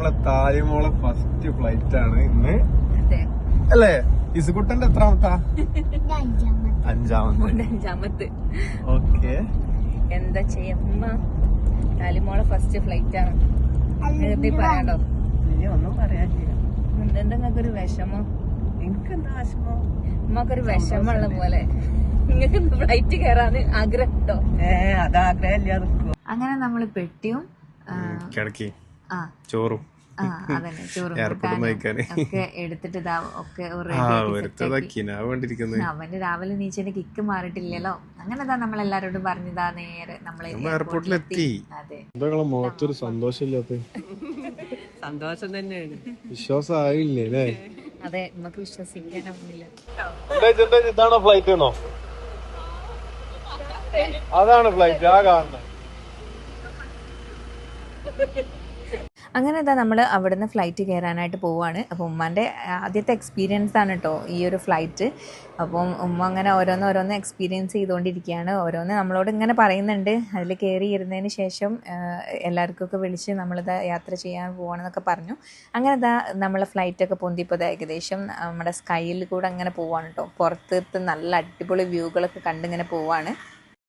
നമ്മളെ താലിമോളെ first flight ആണ് ഇന്ന് അല്ലേ? ഇസുകുട്ടന്റെ എത്രാമത്താ? അഞ്ചാമത്തെ. ഓക്കെ, എന്താ ചെയ്യമ്മ, താലിമോളെ ഫസ്റ്റ് ഫ്ലൈറ്റ് ആണ്. പറയാണ്ടോ? ഒന്നും പറയാനില്ല. എന്താ നിങ്ങൾക്കൊരു വിഷമോ? എനിക്കെന്താ വിഷമോ? ഉമ്മക്കൊരു വിഷമുള്ള പോലെ. നിങ്ങൾക്ക് ഫ്ലൈറ്റ് കയറാന്ന് ആഗ്രഹം ഉണ്ടോ? അത് ആഗ്രഹമില്ലാതെ അങ്ങനെ നമ്മള് പെട്ടിയും കിടക്കി ചോറും അതന്നെ ചോറും ഒക്കെ എടുത്തിട്ട് ഇതാ ഒക്കെ അവന്റെ രാവിലെ നീച്ചന്റെ കിക്ക് മാറിയിട്ടില്ലല്ലോ. അങ്ങനെ നമ്മളെല്ലാരോടും പറഞ്ഞതാ നേരെ നമ്മളെ എയർപോർട്ടിലെത്തി. അതെ, മുഖത്തൊരു സന്തോഷമില്ലാത്ത സന്തോഷം തന്നെയാണ്. വിശ്വാസമായില്ലേ? അതെ, നമുക്ക് വിശ്വസിക്കാനൊന്നുമില്ല. ഇതാണോ ഫ്ലൈറ്റ്? അതാണ് ഫ്ലൈറ്റ്, ആ കാണുന്നത്. അങ്ങനെ നമ്മൾ അവിടുന്ന് ഫ്ലൈറ്റ് കയറാനായിട്ട് പോവുകയാണ്. അപ്പോൾ ഉമ്മാൻ്റെ ആദ്യത്തെ എക്സ്പീരിയൻസ് ആണ് കേട്ടോ ഈ ഒരു ഫ്ലൈറ്റ്. അപ്പം ഉമ്മ അങ്ങനെ ഓരോന്ന് എക്സ്പീരിയൻസ് ചെയ്തുകൊണ്ടിരിക്കുകയാണ്. ഓരോന്ന് നമ്മളോട് ഇങ്ങനെ പറയുന്നുണ്ട്. അതിൽ കയറി ഇരുന്നതിന് ശേഷം എല്ലാവർക്കൊക്കെ വിളിച്ച് നമ്മളിത് യാത്ര ചെയ്യാൻ പോവാണെന്നൊക്കെ പറഞ്ഞു. അങ്ങനെ നമ്മളെ ഫ്ലൈറ്റൊക്കെ പൊന്തിപ്പോൾ ഏകദേശം നമ്മുടെ സ്കൈയിൽ കൂടെ അങ്ങനെ പോവാണ് കേട്ടോ. പുറത്ത് നല്ല അടിപൊളി വ്യൂകളൊക്കെ കണ്ടിങ്ങനെ പോവാണ്.